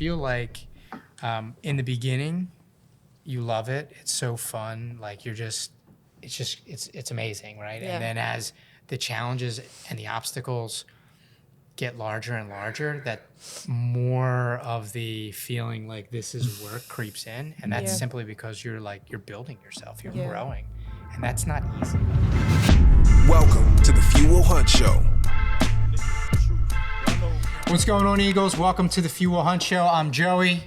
feel like in the beginning, you love it. It's so fun. Like it's amazing, right? Yeah. And then as the challenges and the obstacles get larger and larger, that more of the feeling like this is work creeps in. And that's simply because you're building yourself, you're growing. And that's not easy. Welcome to the Fuel Hunt Show. What's going on, Eagles? Welcome to the Fuel Hunt Show. I'm Joey.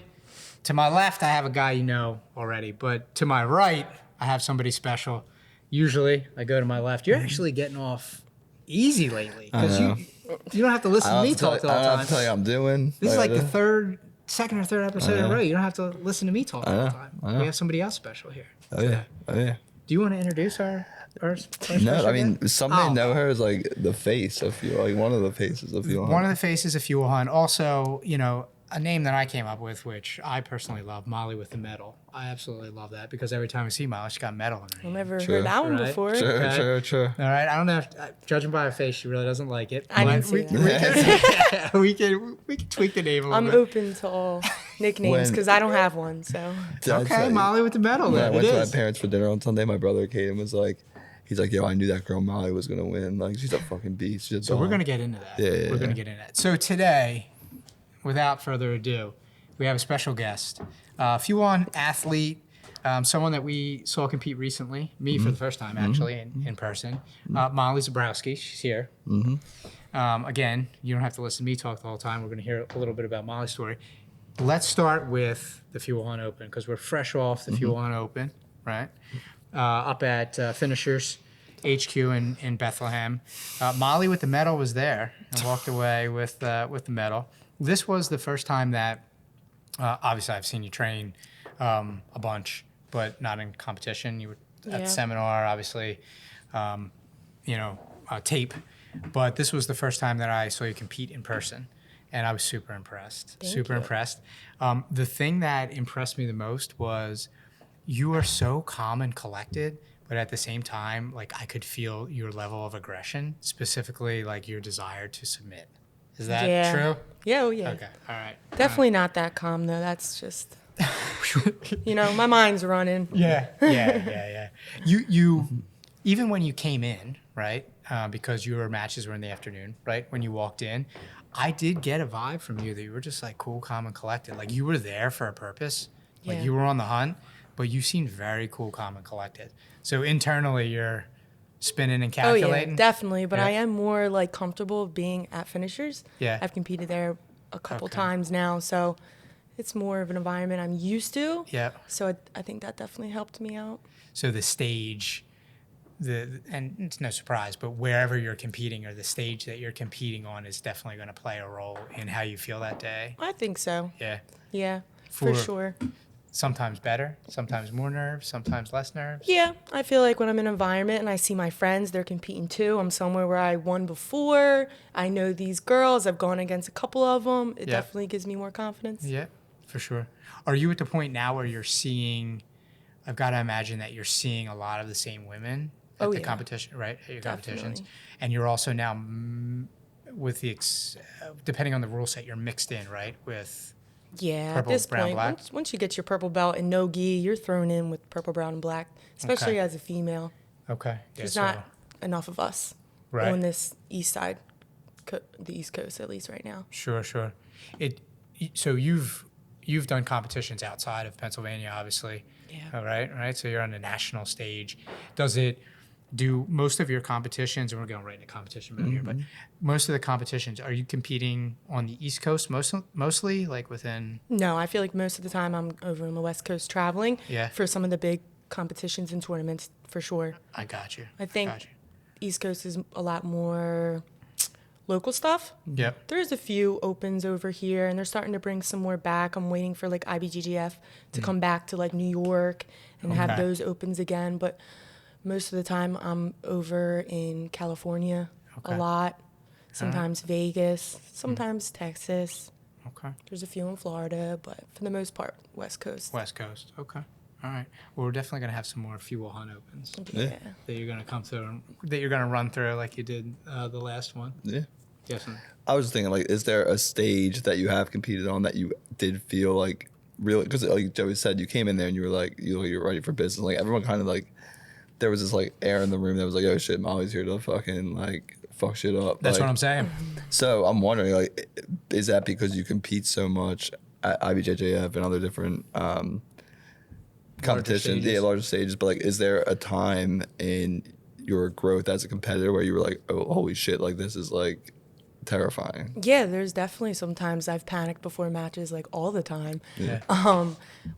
To my left, I have a guy you know already, but to my right, I have somebody special. Usually, I go to my left. You're actually getting off easy lately because you don't have to listen to me talk the whole time. I don't have to tell you how I'm doing. This is like the second or third episode in a row. You don't have to listen to me talk the whole time. We have somebody else special here. Oh yeah. Do you want to introduce our No, I mean, some may know her as like the face of Fuel, like one of the faces of Fuel Hunt. One of the faces of Fuel Hunt. Also, you know, a name that I came up with, which I personally love, Molly with the medal. I absolutely love that because every time I see Molly, she's got medal in her I've hand. never heard that one before. Sure. All right, I don't know. Judging by her face, she really doesn't like it. I didn't see that. We can tweak the name a little I'm bit. open to all nicknames because I don't have one. So Okay, Molly with the medal. When I went it to is. my parents for dinner on Sunday, my brother came and was like, he's like, yo, I knew that girl Molly was going to win. Like, she's a fucking beast. She's a So dog. we're going to get into that. Yeah. We're going to get into that. So today, without further ado, we have a special guest, Fuel Hunt athlete, someone that we saw compete recently, me for the first time actually in person, Molli Zborowski. She's here. Again, you don't have to listen to me talk the whole time. We're going to hear a little bit about Molly's story. Let's start with the Fuel Hunt Open because we're fresh off the Fuel Hunt Open, right? Up at Finishers HQ in Bethlehem. Molly with the medal was there and walked away with the medal. This was the first time that, obviously I've seen you train a bunch, but not in competition. You were at the seminar, obviously, tape. But this was the first time that I saw you compete in person. And I was super impressed. Thank you. Impressed. The thing that impressed me the most was you are so calm and collected, but at the same time, like I could feel your level of aggression, specifically like your desire to submit. Is that true? Yeah, yeah. Okay, all right. Definitely not that calm though. That's just, my mind's running. Yeah. You even when you came in, right? Because your matches were in the afternoon, right? When you walked in, I did get a vibe from you that you were just like cool, calm, and collected. Like you were there for a purpose. Like you were on the hunt, but you seemed very cool, calm, and collected. So internally, you're spinning and calculating. Oh yeah, definitely. But I am more like comfortable being at Finishers. Yeah. I've competed there a couple times now, so it's more of an environment I'm used to. Yeah. So I think that definitely helped me out. So the stage, and it's no surprise, but wherever you're competing or the stage that you're competing on is definitely going to play a role in how you feel that day. I think so. Yeah. Yeah, for sure. Sometimes better, sometimes more nerves, sometimes less nerves. Yeah, I feel like when I'm in an environment and I see my friends, they're competing too. I'm somewhere where I won before. I know these girls. I've gone against a couple of them. It definitely gives me more confidence. Yeah, for sure. Are you at the point now where you're seeing, I've got to imagine that you're seeing a lot of the same women at the competition, right? At your competitions. And you're also now, with the, depending on the rule set, you're mixed in, right? With Yeah, purple, at this brown, point, black? once you get your purple belt and no gi, you're thrown in with purple, brown, and black, especially as a female. Okay. Yeah, There's not enough of us on this east side, the East Coast at least right now. Sure. So you've done competitions outside of Pennsylvania, obviously. Yeah. All right. So you're on the national stage. Do most of your competitions, and we're going right into competition mode here, but most of the competitions, are you competing on the East Coast mostly, like within? No, I feel like most of the time I'm over on the West Coast traveling for some of the big competitions and tournaments for sure. I got you. I think East Coast is a lot more local stuff. Yep. There's a few opens over here, and they're starting to bring some more back. I'm waiting for like IBGGF to come back to like New York and have those opens again, but most of the time I'm over in California a lot, sometimes Vegas, sometimes Texas. Okay. There's a few in Florida, but for the most part, West Coast. West Coast. Okay. All right. Well, we're definitely going to have some more Fuel Hunt Opens Yeah. that you're going to come through, that you're going to run through like you did the last one. Yeah. Definitely. I was just thinking, like, is there a stage that you have competed on that you did feel like really, because like Joey said, you came in there and you were like, you were ready for business. Like everyone kind of like, there was this like air in the room that was like, oh shit, Molly's here to fucking like fuck shit up. That's like, what I'm saying. So I'm wondering, like, is that because you compete so much at IBJJF and other different competitions, larger stages? But like, is there a time in your growth as a competitor where you were like, oh, holy shit, like this is like terrifying? Yeah, there's definitely sometimes I've panicked before matches, like all the time. Yeah.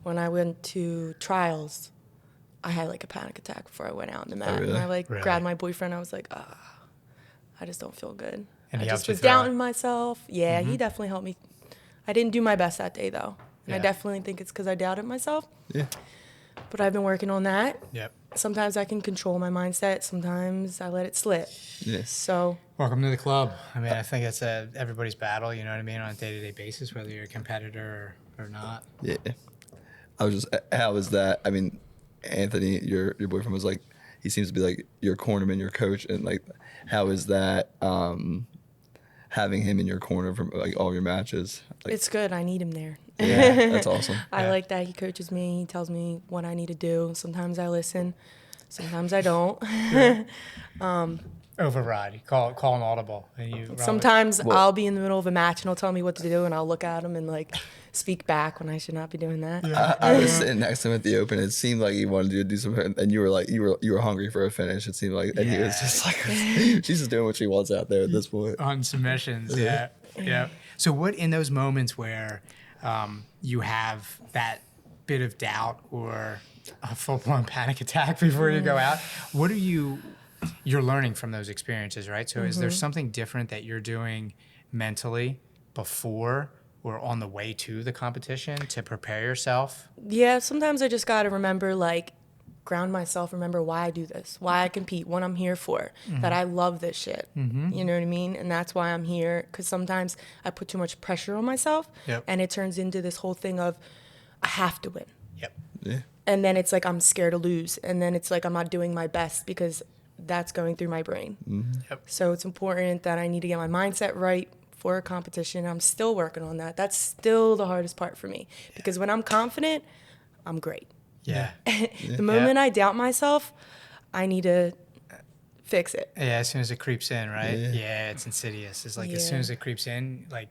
When I went to trials, I had like a panic attack before I went out in the mat. really? And I like Really? grabbed my boyfriend. I was like, I just don't feel good. And I he helped just you was through doubting it? myself. Yeah, he definitely helped me. I didn't do my best that day though. And I Yeah. definitely think it's because I doubted myself. Yeah. But I've been working on that. Yep. Sometimes I can control my mindset. Sometimes I let it slip. Yeah. So Welcome to the club. I mean, I think it's everybody's battle, you know what I mean, on a day-to-day basis, whether you're a competitor or not. Yeah. I was just, how is that? I mean, Anthony, your boyfriend was like, he seems to be like your cornerman, your coach, and like, how is that having him in your corner from like all your matches? Like, it's good. I need him there. yeah, that's awesome. I Yeah. like that he coaches me. He tells me what I need to do. Sometimes I listen. Sometimes I don't. Override. You call an audible. And you run with it. Sometimes Well- I'll be in the middle of a match and he'll tell me what to do and I'll look at him and like speak back when I should not be doing that. I was sitting next to him at the open. It seemed like he wanted you to do something, and you were like, you were hungry for a finish. It seemed like, and he was Yeah. just like, she's just doing what she wants out there at this point. On submissions, yeah. So what in those moments where you have that bit of doubt or a full-blown panic attack before you go out, what are you're learning from those experiences, right? So is there something different that you're doing mentally before or on the way to the competition to prepare yourself? Yeah, sometimes I just got to remember, like, ground myself, remember why I do this, why I compete, what I'm here for, that I love this shit. You know what I mean? And that's why I'm here, because sometimes I put too much pressure on myself, Yep. and it turns into this whole thing of I have to win. Yep. Yeah. And then it's like I'm scared to lose, and then it's like I'm not doing my best because that's going through my brain. Yep. So it's important that I need to get my mindset right for a competition. I'm still working on that. That's still the hardest part for me, because when I'm confident, I'm great. Yeah. The moment I doubt myself, I need to fix it. Yeah, as soon as it creeps in, right? Yeah. Yeah, it's insidious. It's like as soon Yeah. as it creeps in, like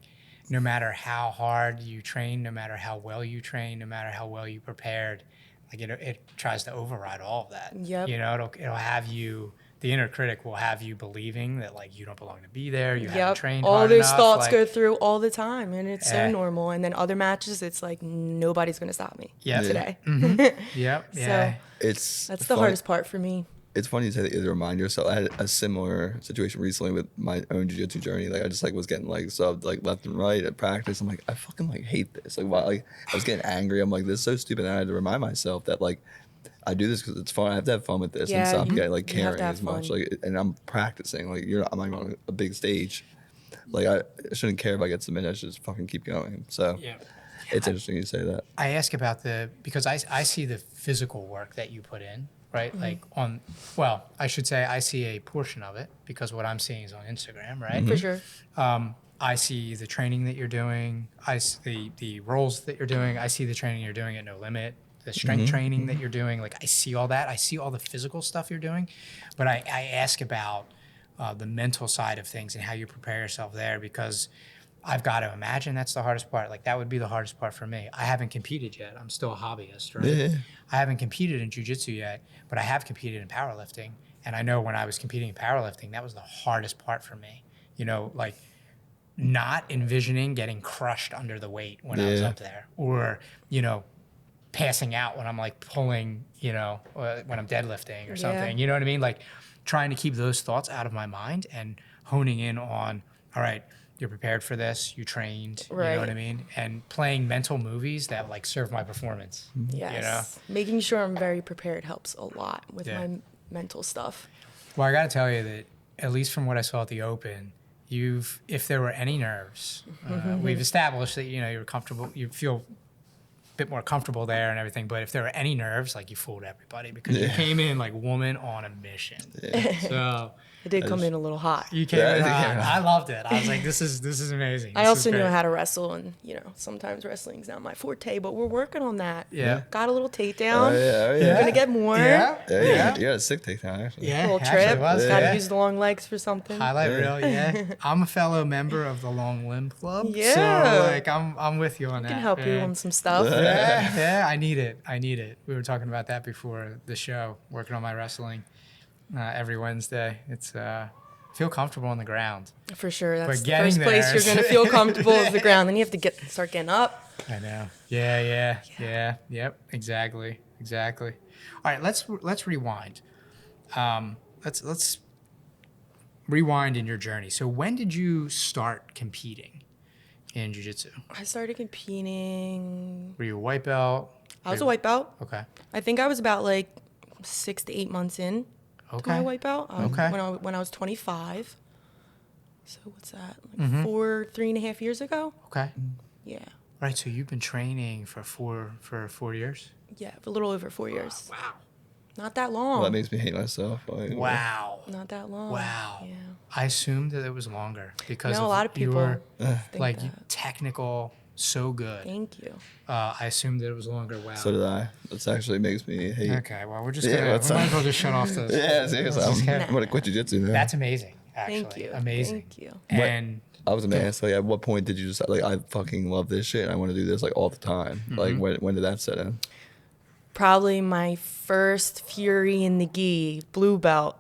no matter how hard you train, no matter how well you train, no matter how well you prepared, like it tries to override all of that. Yep. You know, it'll have you, the inner critic will have you believing that like you don't belong to be there, you haven't trained All hard those enough. thoughts like, go through all the time, and it's Yeah. so normal. And then other matches, it's like nobody's gonna stop me Yeah. today. Yep. Yeah. So that's the funny- hardest part for me. It's funny you say that, to remind yourself. I had a similar situation recently with my own jiu-jitsu journey. Like I just like was getting like subbed like left and right at practice. I'm like, I fucking like hate this. Like why? Like I was getting angry. I'm like, this is so stupid. And I had to remind myself that like I do this because it's fun. I have to have fun with this and Yeah, stop you- getting like you have to caring have as much. fun. Like and I'm practicing. Like I'm not even on a big stage. Like I shouldn't care if I get submitted. I should just fucking keep going. So Yeah. it's interesting you say that. I ask about because I see the physical work that you put in, right? Like I should say I see a portion of it because what I'm seeing is on Instagram, right? For sure. I see the training that you're doing. I see the roles that you're doing. I see the training you're doing at No Limit, the strength training that you're doing. Like I see all that. I see all the physical stuff you're doing, but I ask about the mental side of things and how you prepare yourself there because I've got to imagine that's the hardest part. Like that would be the hardest part for me. I haven't competed yet. I'm still a hobbyist, right? Yeah. I haven't competed in jiu-jitsu yet, but I have competed in powerlifting. And I know when I was competing in powerlifting, that was the hardest part for me. You know, like not envisioning getting crushed under the weight when I was Yeah. up there or, you know, passing out when I'm like pulling, you know, when I'm deadlifting or something. You know what I mean? Like trying to keep those thoughts out of my mind and honing in on, all right, you're prepared for this, you trained, you know Right. what I mean? And playing mental movies that like serve my performance. Yes. You know? Making sure I'm very prepared helps a lot with Yeah. my mental stuff. Well, I got to tell you that at least from what I saw at the Open, if there were any nerves, we've established that, you know, you're comfortable, you feel a bit more comfortable there and everything, but if there were any nerves, like you fooled everybody because you came in like woman on a mission. So I did come in a little hot. You came Yeah, in yeah. hot. I loved it. I was like, this is amazing. I This also is knew great. how to wrestle, and sometimes wrestling's not my forte, but we're working on that. Yeah. Got a little takedown. Oh yeah. Yeah. Gonna get more. Yeah. Yeah. You got a sick takedown actually. Yeah. Little actually trip. was, Got to yeah. use the long legs for something. Highlight reel, yeah. I'm a fellow member of the Long Limb Club. Yeah. So like I'm with you on that. Can help you yeah. on some stuff. Yeah, I need it. We were talking about that before the show, working on my wrestling every Wednesday. It's feel comfortable on the ground. For sure. That's But the getting first place there you're is- going to feel comfortable is the ground. Then you have to start getting up. I know. Yeah. Yep. Exactly. All right. Let's rewind. Let's rewind in your journey. So when did you start competing in jiu-jitsu? I started competing. Were you a white belt? I was a white belt. Okay. I think I was about like 6 to 8 months in to my white belt. Okay. When I was 25. So what's that? Like Mm-hmm. 3.5 years ago? Okay. Yeah. Right. So you've been training for 4 years. Yeah, a little over 4 years. Wow. Not that long. Well, that makes me hate myself. Like, Wow. Not that long. Wow. Yeah. I assumed that it was longer because No, a of lot of people your think like that. technical, so good. Thank you. I assumed that it was longer. Wow. So did I. That's actually makes me hate. Okay. Well, we're just Yeah, gonna. what's We might up? as well just shut off the. Yeah, seriously. Let's just I'm get- gonna quit jiu-jitsu now. That's amazing. Actually, Thank you. amazing. Thank you. And I was gonna ask, like, at what point did you just like, I fucking love this shit and I want to do this like all the time? Mm-hmm. Like, when did that set in? Probably my first Fury in the gi, blue belt.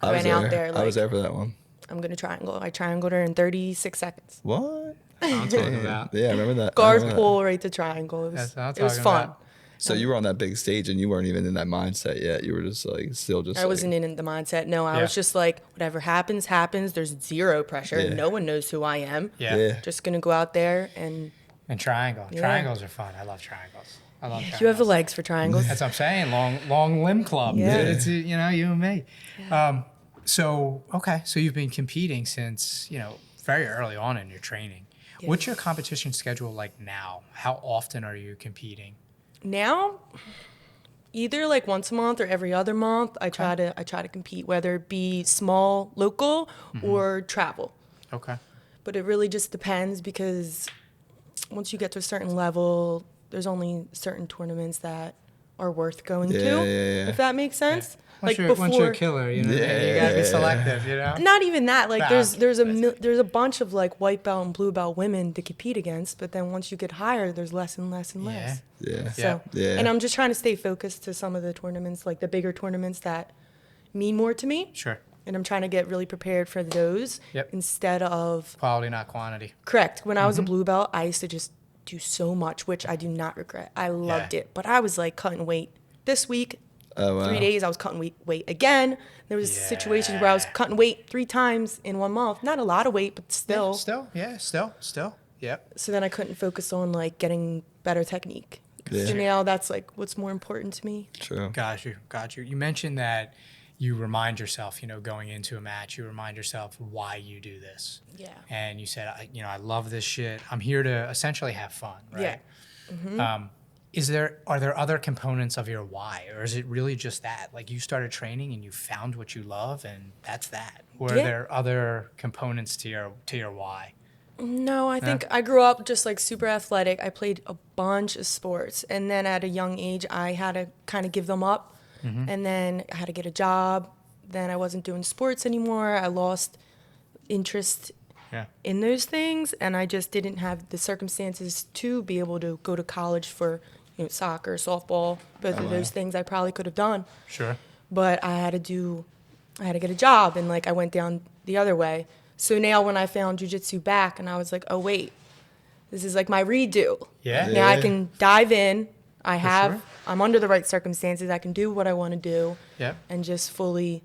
I went out there I was like, there for that one. I'm going to triangle. I triangled her in 36 seconds. What? I'm talking about. Yeah, I remember that. I Guard remember that. pull right to triangle. It That's what I'm was talking fun. about. So you were on that big stage and you weren't even in that mindset yet. You were just like still just. I wasn't in the mindset. No, I Yeah. was just like, whatever happens, happens. There's zero pressure. Yeah. No one knows who I am. Yeah. Yeah. Just going to go out there and And triangle. Yeah. Triangles are fun. I love triangles. I love triangles. you have the legs for triangles. That's what I'm saying. Long limb club. Yeah. It's you and me. So you've been competing since very early on in your training. Yes. What's your competition schedule like now? How often are you competing? Now, either like once a month or every other month, I try to compete, whether it be small, local, or travel. Okay. But it really just depends because once you get to a certain level, there's only certain tournaments that are worth going to. Yeah. If that makes sense. Once you're a killer, you gotta be Yeah. selective. Not even that. Like Nah, there's a bunch of like white belt and blue belt women to compete against, but then once you get higher, there's less and less and less. Yeah. So, Yeah. and I'm just trying to stay focused to some of the tournaments, like the bigger tournaments that mean more to me. Sure. And I'm trying to get really prepared for those Yep. instead of, Quality, not quantity. correct. When I was a blue belt, I used to just do so much, which I do not regret. I loved Yeah. it. But I was like cutting weight this week. Oh, wow. 3 days I was cutting weight again. There was situations where I was cutting weight 3 times in 1 month. Not a lot of weight, but still. Still. Yep. So then I couldn't focus on like getting better technique. Yeah. So now that's like what's more important to me. True. Got you. You mentioned that you remind yourself, going into a match, you remind yourself why you do this. Yeah. And you said, I love this shit. I'm here to essentially have fun, right? Yeah. Are there other components of your why, or is it really just that? Like you started training and you found what you love, and that's that. Or are Yeah. there other components to your why? No, I think I grew up just like super athletic. I played a bunch of sports. And then at a young age, I had to kind of give them up. And then I had to get a job. Then I wasn't doing sports anymore. I lost interest Yeah. in those things. And I just didn't have the circumstances to be able to go to college for soccer, softball, both of those things I probably could have done. Sure. But I had to get a job, and like I went down the other way. So now when I found jiu-jitsu back, and I was like, oh wait, this is like my redo. Yeah. Now I Yeah. can dive in. sure. I'm under the right circumstances. I can do what I want to do Yep. and just fully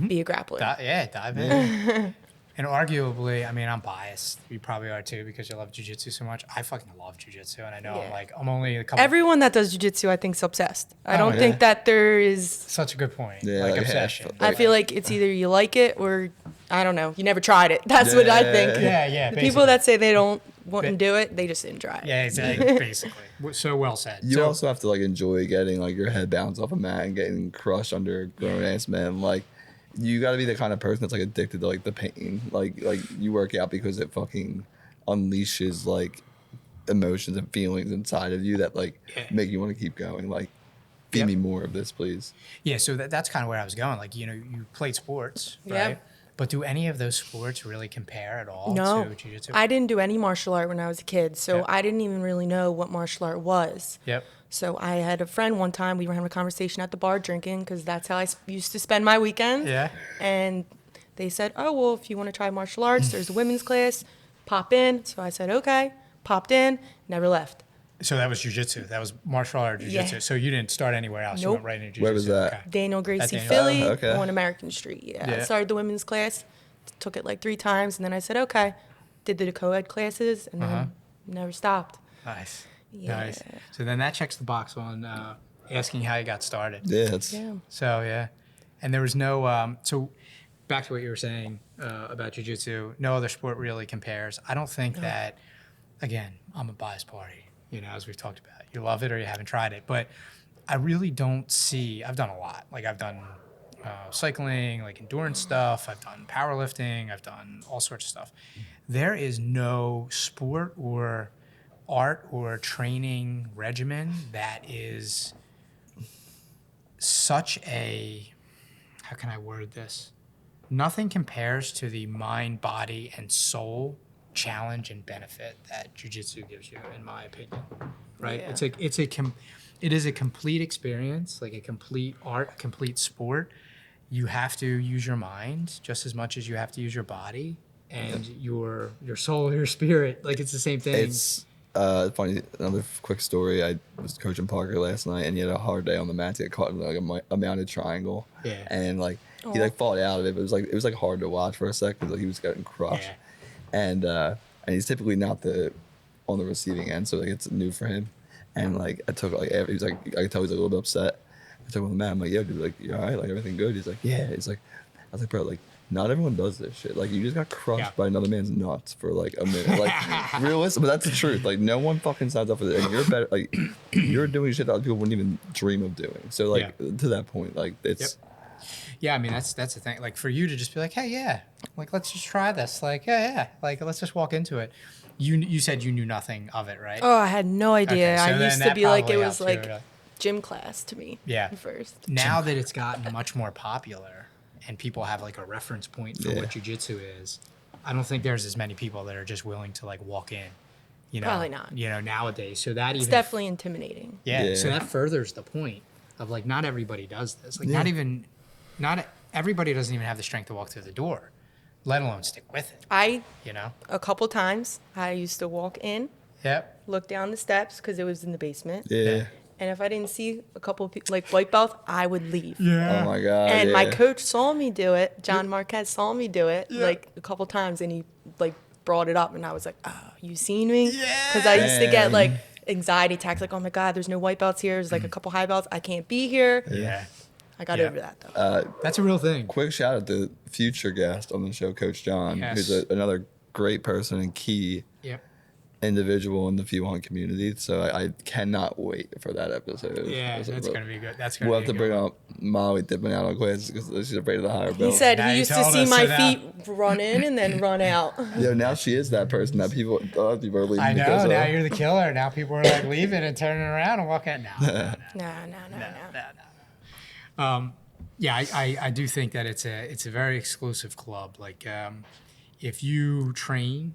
be a grappler. Dive in. And arguably, I mean, I'm biased. You probably are too because you love jiu-jitsu so much. I fucking love jiu-jitsu, and I know Yeah. I'm only a couple. Everyone that does jiu-jitsu, I think, is obsessed. I don't yeah. think that there is. Such a good point. Yeah, like like, obsession. yeah, I feel like it's either you like it or I don't know. You never tried it. That's what I think. Yeah. The Basically. people that say they don't want to do it, they just didn't try it. Yeah, exactly. Basically, so well said. You so, also have to like enjoy getting like your head bounced off a mat and getting crushed under grown ass men. Like you got to be the kind of person that's like addicted to like the pain. Like you work out because it fucking unleashes like emotions and feelings inside of you that like make you want to keep going. Like, feed me more of this, please. Yeah, so that's kind of where I was going. Like, you know, you played sports, right? Yeah. But do any of those sports really compare at all No, to jiu-jitsu? I didn't do any martial art when I was a kid, so Yeah. I didn't even really know what martial art was. Yep. So I had a friend one time, we were having a conversation at the bar drinking, because that's how I used to spend my weekends. Yeah. And they said, oh, well, if you want to try martial arts, there's a women's class, pop in. So I said, okay, popped in, never left. So that was jiu-jitsu. That was martial art jiu-jitsu. Yeah. So you didn't start anywhere else. You Nope. went right into jiu-jitsu. Where was that? Okay. Daniel Gracie, Daniel. Philly, Oh, okay. on American Street. Yeah. Yeah. I started the women's class, took it like 3 times, and then I said, okay, did the co-ed classes, and then never stopped. Nice. Yeah. Nice. So then that checks the box on asking how you got started. Yeah, it's Yeah. So, yeah. And there was no, so back to what you were saying about jiu-jitsu, no other sport really compares. I don't think that, again, I'm a biased party, you know, as we've talked about. You love it or you haven't tried it. But I really don't see, I've done a lot. Like I've done cycling, like endurance stuff. I've done powerlifting. I've done all sorts of stuff. There is no sport or art or training regimen that is such a, how can I word this? Nothing compares to the mind, body, and soul challenge and benefit that jiu-jitsu gives you, in my opinion. Right? Yeah. It is a complete experience, like a complete art, a complete sport. You have to use your mind just as much as you have to use your body and your soul, your spirit. Like it's the same thing. It's funny. Another quick story. I was coaching Parker last night, and he had a hard day on the mat. He got caught in like a mounted triangle. Yeah. And like he like fought out of it, but it was like hard to watch for a second. Like he was getting crushed. Yeah. And he's typically not on the receiving end, so like it's new for him. And like I took like he was like I could tell he was like, a little bit upset. I took him on the mat. I'm like, yo, dude, like you all right? Like everything good? He's like, yeah. He's like, I was like, bro, like not everyone does this shit. Like you just got crushed by another man's nuts for like a minute. Like realistic, but that's the truth. Like no one fucking signs up for this. And you're better. Like you're doing shit that other people wouldn't even dream of doing. So like to that point, like it's. Yeah, I mean that's the thing. Like for you to just be like, hey, yeah, like let's just try this. Like yeah, like let's just walk into it. You said you knew nothing of it, right? Oh, I had no idea. Okay, so I then used to that be like, it probably was helps you, like really. gym class to me. Yeah. At first. Now that it's gotten much more popular and people have like a reference point for Yeah. what jiu-jitsu is, I don't think there's as many people that are just willing to like walk in. You know, Probably not. You know, nowadays. So that It's even definitely intimidating. yeah. So Yeah. that furthers the point of like not everybody does this. Like not everybody doesn't even have the strength to walk through the door, let alone stick with it. You know. A couple times, I used to walk in, Yep. look down the steps because it was in the basement. Yeah. And if I didn't see a couple of like white belts, I would leave. Yeah. Oh my god. And my yeah. coach saw me do it. John Marquez saw me do it like a couple times, and he like brought it up, and I was like, "Oh, you seen me?" Because I used to get Damn. like anxiety attacks, like, "Oh my god, there's no white belts here. There's like a couple high belts. I can't be here." Yeah. I got Yeah. over that though. That's a real thing. Quick shout out to future guest on the show, Coach John, Yes. who's another great person and key Yep. individual in the F1 community. So I cannot wait for that episode. Yeah, that's gonna be good. That's gonna We'll be have to bring up Molly dipping out on classes because she's afraid of the higher He belt. said Now he you used to told see us, my so now- feet run in and then run out. Yo, now she is that person that other people are leaving I know. because Now of. you're the killer. Now people are like leaving and turning around and walking. No. No. Yeah, I do think that it's a very exclusive club. Like, if you train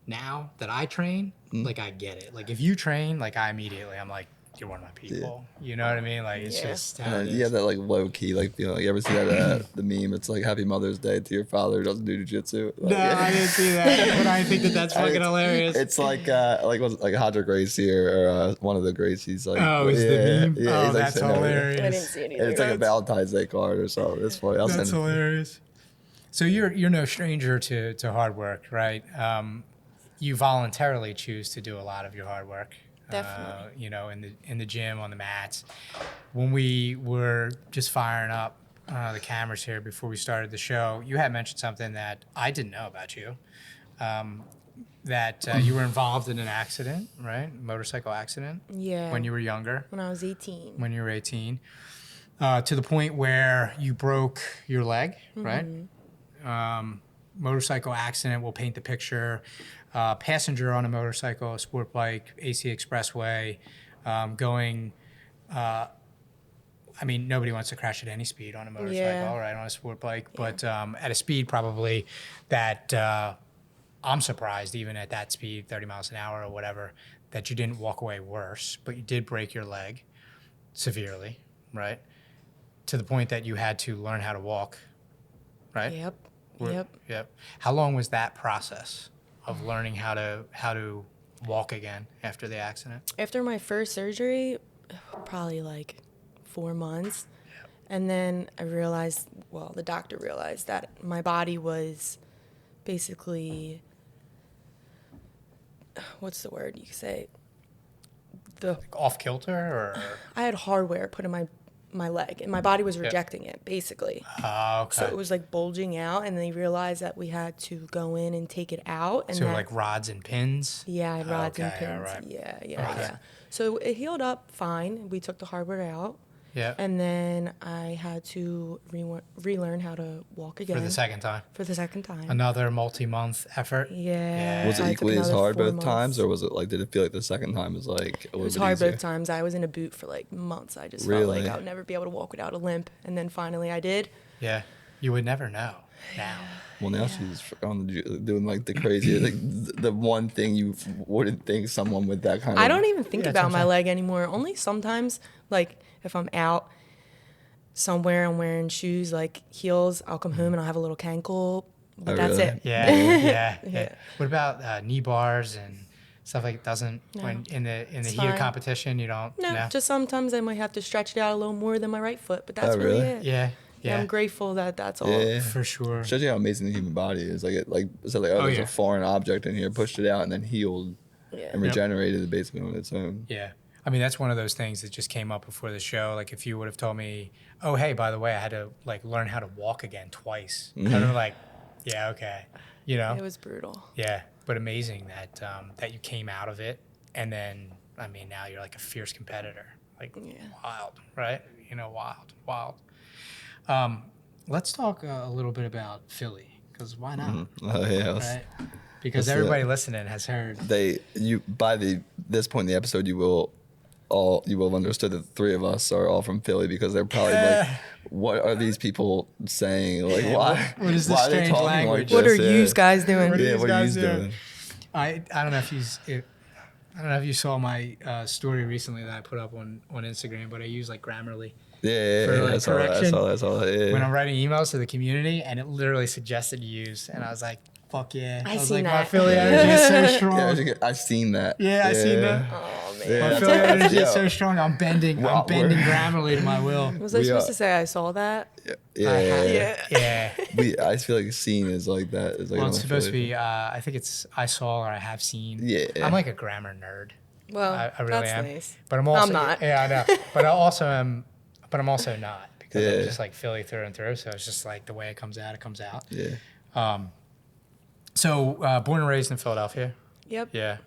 now that I train, like I get it. Like if you train, like I immediately, I'm like, you're one of my people. You know what I mean? Like it's Yeah. just how it is. Yeah, that like low key, like you ever see that the meme? It's like Happy Mother's Day to your father who doesn't do jujitsu. Like, No, I didn't see that, but I think that's fucking It's- hilarious. It's like was like Hodger Gracie or one of the Gracies. Like Oh, is the meme? Yeah, Oh, he's, like, that's sitting over there. hilarious. I didn't see it And either. it's like a Valentine's Day card or something. It's funny. I'll That's send it. hilarious. So you're no stranger to hard work, right? You voluntarily choose to do a lot of your hard work. Definitely. In the gym, on the mats. When we were just firing up the cameras here before we started the show, you had mentioned something that I didn't know about you. That you were involved in an accident, right? Motorcycle accident. Yeah. When you were younger. When I was 18. When you were 18. to the point where you broke your leg, right? Motorcycle accident, we'll paint the picture. Passenger on a motorcycle, a sport bike, AC Expressway, going, I mean, nobody wants to crash at any speed on a motorcycle, right, on a sport bike, but at a speed probably that I'm surprised, even at that speed, 30 miles an hour or whatever, that you didn't walk away worse, but you did break your leg severely, right? To the point that you had to learn how to walk, right? Yep. How long was that process of learning how to walk again after the accident? After my first surgery, probably like 4 months. And then I realized, well, the doctor realized that my body was basically, what's the word you could say? Like off kilter, or? I had hardware put in my leg, and my body was rejecting it, basically. Oh, okay. So it was like bulging out, and they realized that we had to go in and take it out. And So that, like rods and pins? yeah, I had rods and Okay, pins. all right. Yeah. So it healed up fine. We took the hardware out. Yeah. And then I had to relearn how to walk again. For the second time? For the second time. Another multi-month effort? Yeah. Was I it took equally as another hard 4 both months. times, or was it like, did it feel like the second time was like a little It was bit hard easier? both times. I was in a boot for like months. I just felt like Really? I would never be able to walk without a limp. And then finally I did. Yeah. You would never know now. Well, now she's on doing like the crazy, like the one thing you wouldn't think someone with that kind of. I don't even think Yeah, that's about what my I'm leg anymore. Only sometimes, like if I'm out somewhere and wearing shoes like heels, I'll come home and I'll have a little cankle. But Oh, that's really? it. Yeah. What about knee bars and stuff like doesn't when in the It's heat of fine. competition you don't? No, just sometimes I might have to stretch it out a little more than my right foot, but that's Oh, really really? it. Yeah. I'm grateful that that's all. Yeah, For sure. shows you how amazing the human body is. Like it, like so, like there's yeah. a foreign object in here, pushed it out, and then healed Yeah. and regenerated it basically on its own. Yeah. I mean, that's one of those things that just came up before the show. Like, if you would have told me, oh, hey, by the way, I had to, like, learn how to walk again twice. I'd have been like, yeah, okay. You know? It was brutal. Yeah. But amazing that that you came out of it. And then, I mean, now you're like a fierce competitor. Like, wild, right? You know, wild. Let's talk a little bit about Philly, because why not? Oh yeah, Right? Because that's everybody listening has heard. This point in the episode you will have understood that the three of us are all from Philly, because they're probably like, what are these people saying? Like, why? What is this why are they strange talking language? Like What are this? yous guys doing? What are Yeah, these what are guys you doing? doing? I don't know if you saw my story recently that I put up on Instagram, but I use like Grammarly Yeah, for, like, I saw that. I saw that. Yeah. when I'm writing emails to the community, and it literally suggested use, and I was like, fuck yeah. I was seen like, my that. Philly energy is so strong. I've seen that. Yeah, I seen that. Oh man. Yeah. My that's Philly awesome. energy is Yeah. so strong. I'm bending Well, we're- Grammarly to my will. Was I We supposed are- to say I saw that? Yeah. Yeah. I feel like scene is like that. It's like Well, on it's the supposed to Philly. be. I think it's I saw or I have seen. Yeah. I'm like a grammar nerd. Well, I really that's am. nice. But I'm also. I'm not. Yeah, I know. But I also am. But I'm also not, because I'm Yeah. just like Philly through and through. So it's just like the way it comes out, it comes out. Yeah. So born and raised in Philadelphia. Yep. Yeah.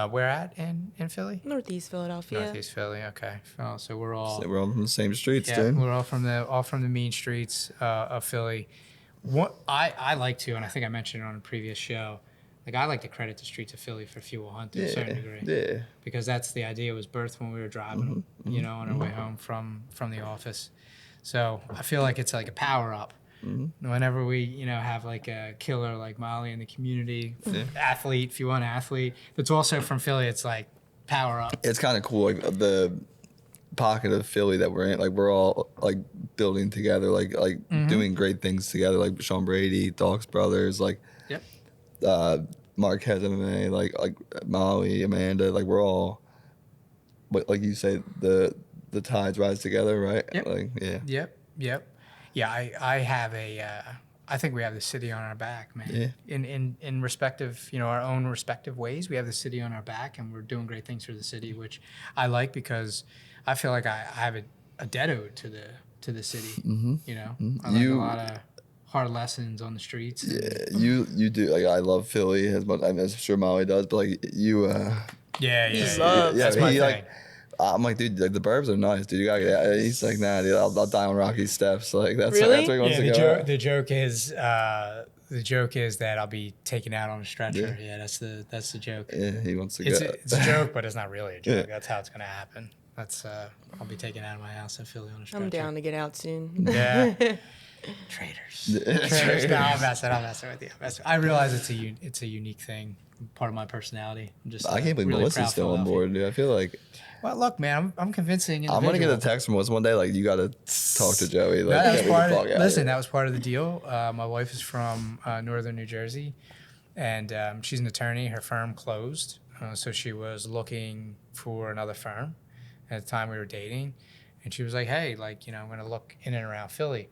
Where at in Philly? Northeast Philadelphia. Northeast Philly. Okay. Oh, so we're all. So we're all from the same streets, Yeah, dude. we're all from the mean streets of Philly. What I like to, and I think I mentioned it on a previous show, like I like to credit the streets of Philly for Fuel Hunt to a certain degree. Yeah. Because that's the idea. It was birthed when we were driving, you know, on our way home from the office. So I feel like it's like a power up. Whenever we, you know, have like a killer like Molly in the community, athlete, if you want an athlete, that's also from Philly, it's like power up. It's kind of cool, like the pocket of Philly that we're in. Like we're all like building together, like doing great things together. Like Sean Brady, Dawkes Brothers, like Yep. Marquez MMA, like Molly, Amanda. Like we're all, but like you say, the tides rise together, right? Yep. Like yeah. Yep. Yeah, I have I think we have the city on our back, man. Yeah. In respective, you know, our own respective ways, we have the city on our back, and we're doing great things for the city, which I like, because I feel like I have a debt owed to the city. You know, I learned a lot of hard lessons on the streets. Yeah, you do. Like I love Philly as much. I'm sure Molly does, but like you. Yeah. love- That's my he, thing. I'm like, dude, like the burbs are nice, dude. You gotta get. He's like, nah, dude, I'll die on Rocky steps. Like that's Really? that's where he wants Yeah, to go. the joke is that I'll be taken out on a stretcher. Yeah. Yeah, that's the joke. Yeah, he wants to It's go. it's a joke, but it's not really a joke. Yeah. That's how it's gonna happen. That's I'll be taken out of my house in Philly on a stretcher. I'm down to get out soon. Yeah. Traitors. Traitors. No, I'm messing with you. I realize it's a unique thing, part of my personality. I'm just. I can't believe really Melissa's proud still on Philadelphia. board, dude. I feel like Well, look, man, I'm convincing. I'm gonna get a individual. text from Melissa one day. Like, you gotta talk to Joey. No, Like, that was get me part the of, fuck out listen, of that was part of the deal. My wife is from northern New Jersey, and she's an attorney. Her firm closed, so she was looking for another firm. At the time we were dating, and she was like, "Hey, like, I'm gonna look in and around Philly."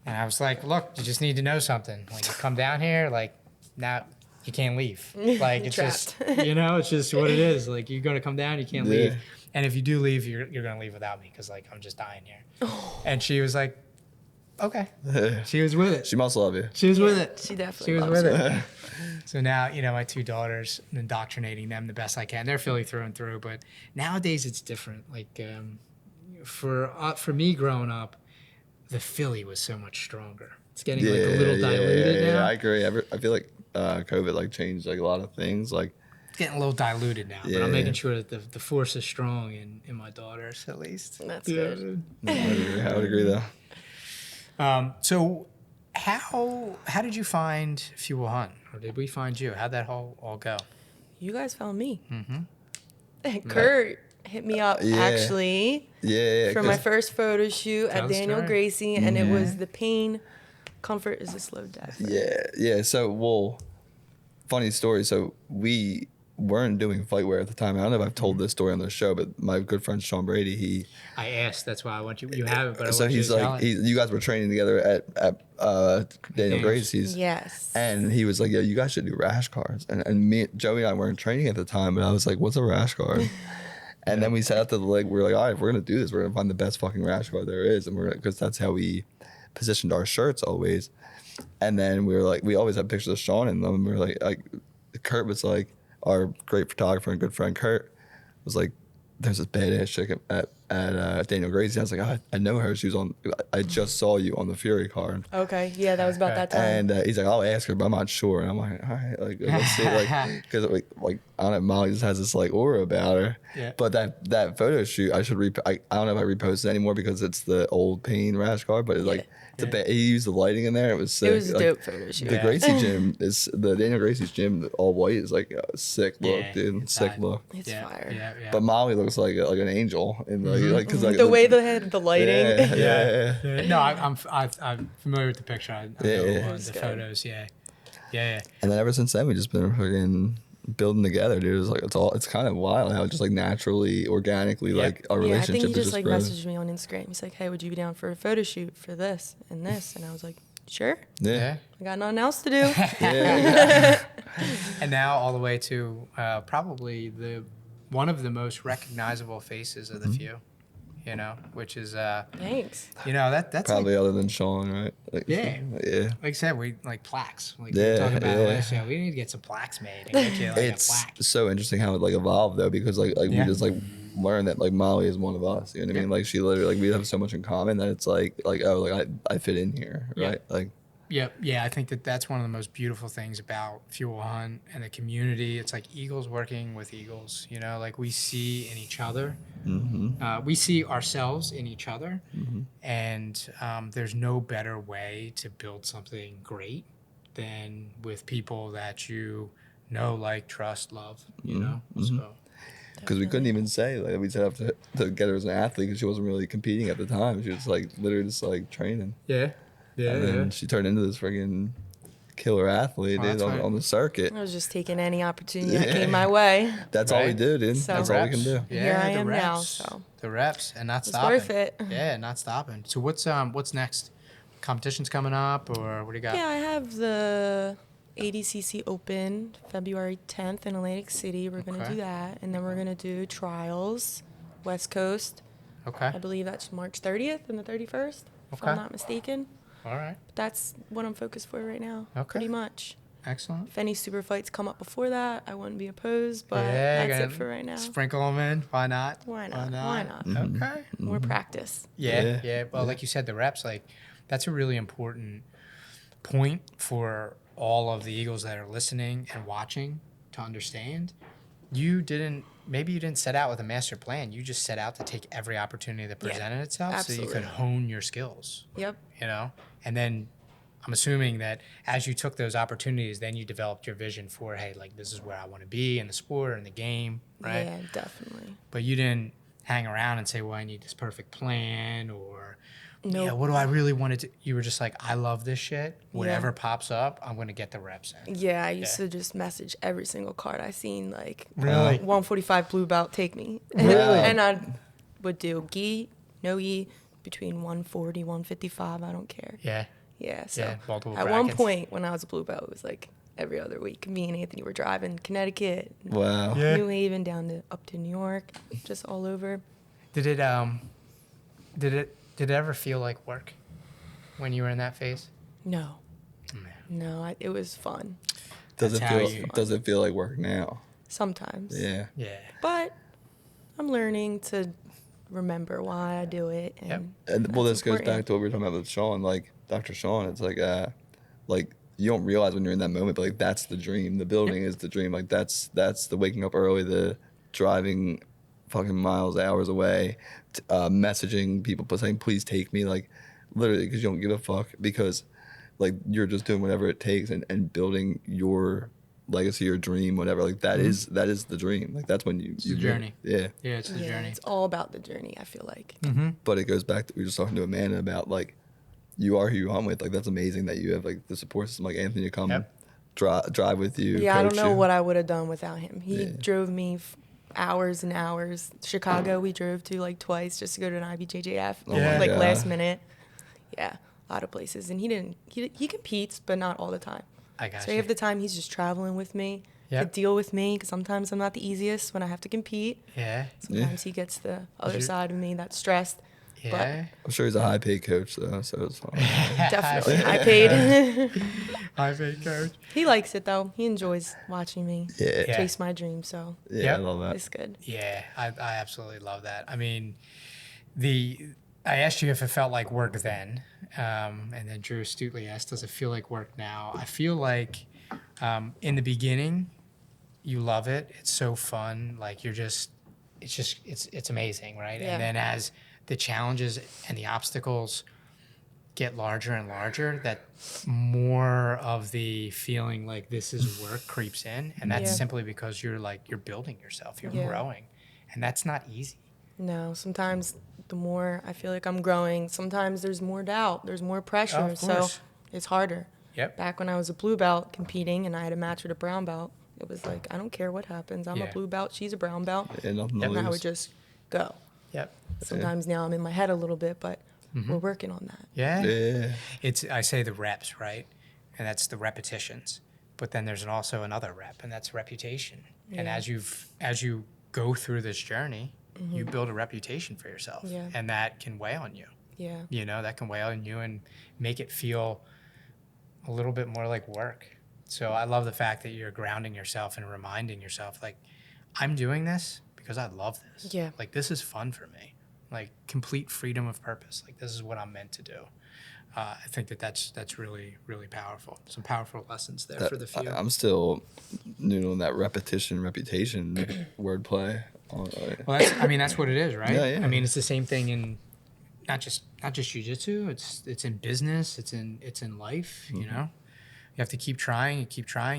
And I was like, "Look, you just need to know something. When you come down here, like, now you can't leave. Like, it's just, it's just what it is. Like, you're gonna come down, you can't leave." And if you do leave, you're gonna leave without me because, like, I'm just dying here. And she was like, okay. She was with it. She must love you. She was with it. She definitely She was loves with it. it. So now, my 2 daughters, indoctrinating them the best I can. They're Philly through and through, but nowadays it's different. Like, for me growing up, the Philly was so much stronger. It's getting like a little diluted now. Yeah, I agree. I feel like COVID like changed like a lot of things. Like, It's getting a little diluted now, but Yeah. I'm making sure that the force is strong in my daughters at least. That's good. I would agree though. So how did you find Fuel Hunt, or did we find you? How'd that all go? You guys found me. Mm-hmm. Kurt hit me up Yeah. actually Yeah, for my first photo shoot Tell at the Daniel story. Gracie, and it was the pain, comfort is a slow death. Yeah. So, well, funny story. So we weren't doing fight wear at the time. I don't know if I've told this story on the show, but my good friend Sean Brady, I asked. That's why I want you. You have it, but I so want you he's to tell like, it. you guys were training together at Daniel Yes. Gracie's. Yes. And he was like, "Yo, you guys should do rash guards." And me, Joey, and I weren't training at the time, but I was like, "What's a rash guard?" And then we sat at the leg. We were like, "All right, if we're gonna do this, we're gonna find the best fucking rash guard there is," and because that's how we positioned our shirts always. And then we were like, we always had pictures of Sean in them. And we were like, Kurt was like, our great photographer and good friend Kurt was like, "There's this badass chick at Daniel Gracie." I was like, I know her. She was on. I just saw you on the Fury card. Okay. Yeah, that was about that time. And he's like, "I'll ask her, but I'm not sure." And I'm like, "All right, like let's see," like because like I don't know, Molly just has this like aura about her. Yeah. But that photo shoot, I should I don't know if I repost it anymore because it's the old pain rash guard, but it's like he used the lighting in there. It was sick. It was a Like, dope photo shoot. the Gracie gym is the Daniel Gracie's gym, all white, is like a sick look, Yeah, dude. it's Sick tight. look. It's Yeah, fire. yeah. But Molly looks like an angel, and like because like The way they had the lighting. Yeah. No, I'm familiar with the picture. I know Yeah. the was good. photos. Yeah. And then ever since then, we've just been fucking building together, dude. It's kind of wild how just like naturally, organically, like our Yeah, I relationship think he is just like grown. messaged me on Instagram. He's like, "Hey, would you be down for a photo shoot for this and this?" And I was like, "Sure. Yeah. I got nothing else to do." Yeah. And now all the way to probably one of the most recognizable faces of the few, which is Thanks. that's Probably other than Sean, right? Like, Yeah. Yeah. like I said, we like plaques. Like Yeah, we were talking about yeah. last show. We need to get some plaques made and get you like It's a plaque. so interesting how it like evolved though, because like we Yeah. just like learned that like Molly is one of us. You know what I mean? Like she literally like we have so much in common that it's like oh like I fit in here, Yeah. right? Like Yep. Yeah, I think that's one of the most beautiful things about Fuel Hunt and the community. It's like eagles working with eagles. Like we see in each other. We see ourselves in each other, and there's no better way to build something great than with people that like, trust, love. So because we couldn't even say like we set up to get her as an athlete because she wasn't really competing at the time. She was like literally just like training. yeah. And then she turned into this freaking killer athlete, Oh, dude, that's on, right. on the circuit. I was just taking any opportunity that came my way. That's all we Right. do, dude. So- That's all we can do. Here I the am now, reps. so. The reps and not It's stopping. worth it. Yeah, not stopping. So what's next? Competitions coming up, or what do you got? Yeah, I have the ADCC Open February 10th in Atlantic City. We're going to Okay. do that. And then we're going to do trials, West Coast. Okay. I believe that's March 30th and the 31st, if Okay. I'm not mistaken. All right. But that's what I'm focused for right now. Okay. Pretty much. Excellent. If any super fights come up before that, I wouldn't be opposed, but Yeah, that's gonna it for right now. Sprinkle them in. Why not? Why not? Okay. More practice. Yeah. Well, like you said, the reps, like, that's a really important point for all of the Eagles that are listening and watching to understand. Maybe you didn't set out with a master plan. You just set out to take every opportunity that presented itself so you could hone your skills. Yep. You know? And then I'm assuming that as you took those opportunities, then you developed your vision for, hey, like, this is where I want to be in the sport or in the game, right? Yeah, definitely. But you didn't hang around and say, well, I need this perfect plan, or, Nope. what do I really want to do? You were just like, I love this shit. Whatever pops up, I'm going to get the reps in. Yeah, I used to just message every single card I seen, like, Really? 145 blue belt, take me. Really? And I would do gi, no gi, between 140, 155, I don't care. Yeah. Yeah, so Yeah, multiple at one brackets. point when I was a blue belt, it was like every other week. Me and Anthony were driving Connecticut, Wow. Yeah. New Haven, up to New York, just all over. Did it ever feel like work when you were in that phase? No. It was fun. Does That's how does it feel like work now? Sometimes. Yeah. Yeah. But I'm learning to remember why I do it. And And well, this that's goes back important. to what we were talking about with Sean, like Dr. Sean. It's like you don't realize when you're in that moment, but like that's the dream. The building is the dream. Like that's the waking up early, the driving fucking miles, hours away, messaging people, saying please take me, like literally because you don't give a fuck, because like you're just doing whatever it takes and building your legacy, your dream, whatever. Like that is the dream. Like that's when you the journey. Yeah. Yeah, it's the Yeah, journey. it's all about the journey, I feel like. But it goes back to, we were just talking to Amanda about, like, you are who you hung with. Like, that's amazing that you have, like, the support system, like Anthony to come drive with you. Yeah, I don't coach know you. what I would have done without him. He Yeah. drove me hours and hours. Chicago, we drove to like twice just to go to an IBJJF, Oh my like God. last minute. Yeah, a lot of places. And he competes, but not all the time. I got So you. half the time he's just traveling with me Yep. to deal with me, because sometimes I'm not the easiest when I have to compete. Yeah. Sometimes he gets the other you- side of me that's stressed. Yeah. I'm sure he's a high paid coach, though, so it's fine. Definitely. I paid. High paid coach. He likes it, though. He enjoys watching me Yeah. Yeah. chase my dream, so Yeah, Yep. I love that. it's good. Yeah, I absolutely love that. I mean, I asked you if it felt like work then, and then Drew astutely asked, does it feel like work now? I feel like in the beginning, you love it. It's so fun. Like it's amazing, right? Yeah. And then as the challenges and the obstacles get larger and larger, that more of the feeling like this is work creeps in, and that's Yeah. simply because you're building yourself, you're Yeah. growing, and that's not easy. No, sometimes the more I feel like I'm growing, sometimes there's more doubt, there's more pressure, Of so course. it's harder. Yep. Back when I was a blue belt competing and I had a match with a brown belt, it was like, I don't care what happens. I'm Yeah. a blue belt, she's a brown belt. Yeah, nothing to And I lose. would just go. Yep. Sometimes now I'm in my head a little bit, but we're working on that. Yeah. Yeah. I say the reps, right? And that's the repetitions. But then there's also another rep, and that's reputation. And Yeah. as you go through this journey, you build a reputation for yourself. Yeah. And that can weigh on you. Yeah. You know, that can weigh on you and make it feel a little bit more like work. So I love the fact that you're grounding yourself and reminding yourself, like, I'm doing this because I love this. Yeah. Like, this is fun for me. Like, complete freedom of purpose. Like, this is what I'm meant to do. I think that's really, really powerful. Some powerful lessons there for the few. I'm still noodling that reputation wordplay. Well, that's what it is, right? Yeah, yeah. I mean, it's the same thing in not just jiu-jitsu. It's in business. It's in life. You know, you have to keep trying.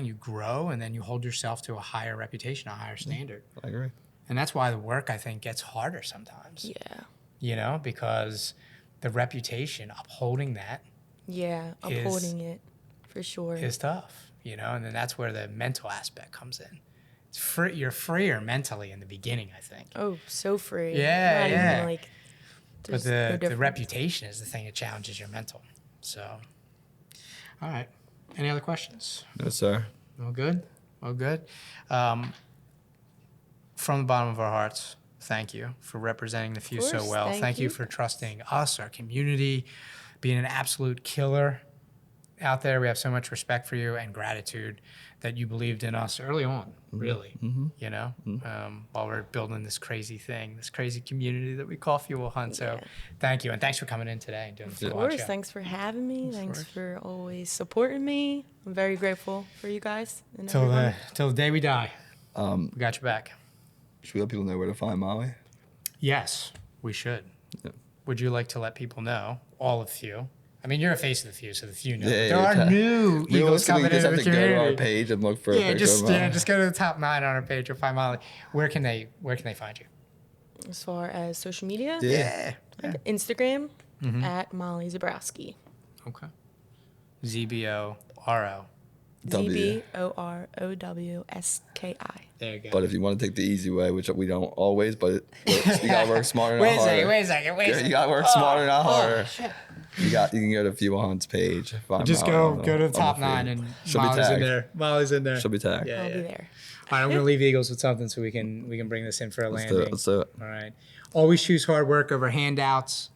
You grow, and then you hold yourself to a higher reputation, a higher standard. I agree. And that's why the work, I think, gets harder sometimes. Yeah. You know, because the reputation, upholding that Yeah. Upholding it for sure. is tough. You know, and then that's where the mental aspect comes in. It's free. You're freer mentally in the beginning, I think. Oh, so free. Yeah, Not yeah. Even like, But there's no the difference. reputation is the thing that challenges your mental. So, all right. Any other questions? No, sir. All good? All good. From the bottom of our hearts, thank you for representing the few so course, well. thank Thank you you. for trusting us, our community, being an absolute killer. out there. We have so much respect for you and gratitude that you believed in us early on, really, you know, while we're building this crazy thing, this crazy community that we call Fuel Hunt. So thank you. And thanks for coming in today and doing the Fuel Of Hunt course, show. thanks for having me. Thanks for always supporting me. I'm very grateful for you guys. And everyone. Till the day we die. We got your back. Should we let people know where to find Molly? Yes, we should. Yeah. Would you like to let people know, all of you? I mean, you're a face of the few, so the few know. Yeah, There are new Eagles coming just into have the to go to our community. page and look for a Yeah, picture of Molly. just go to the top 9 on our page or find Molly. Where can they find you? As far as social media, Yeah. Instagram at Molli Zborowski. Okay. ZBORO. W. ZBOROWSKI. There you go. But if you want to take the easy way, which we don't always, but you gotta work smarter, not Wait a harder. second. You gotta work smarter, not harder. You can go to Fuel Hunt's page. Find Just Molly go on to the top feed. 9 and She'll be Molly's in tagged. there. Molly's in there. She'll be tagged. Yeah, I'll yeah. be there. All right, I'm gonna leave Eagles with something so we can bring this in for a Let's landing. do it. Let's do it. All right. Always choose hard work over handouts.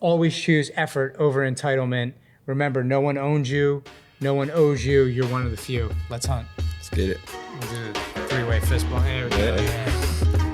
Always choose effort over entitlement. Remember, no one owns you. No one owes you. You're one of the few. Let's hunt. Let's get it. We'll do the 3-way fist bump. There we go. Yeah. Yeah.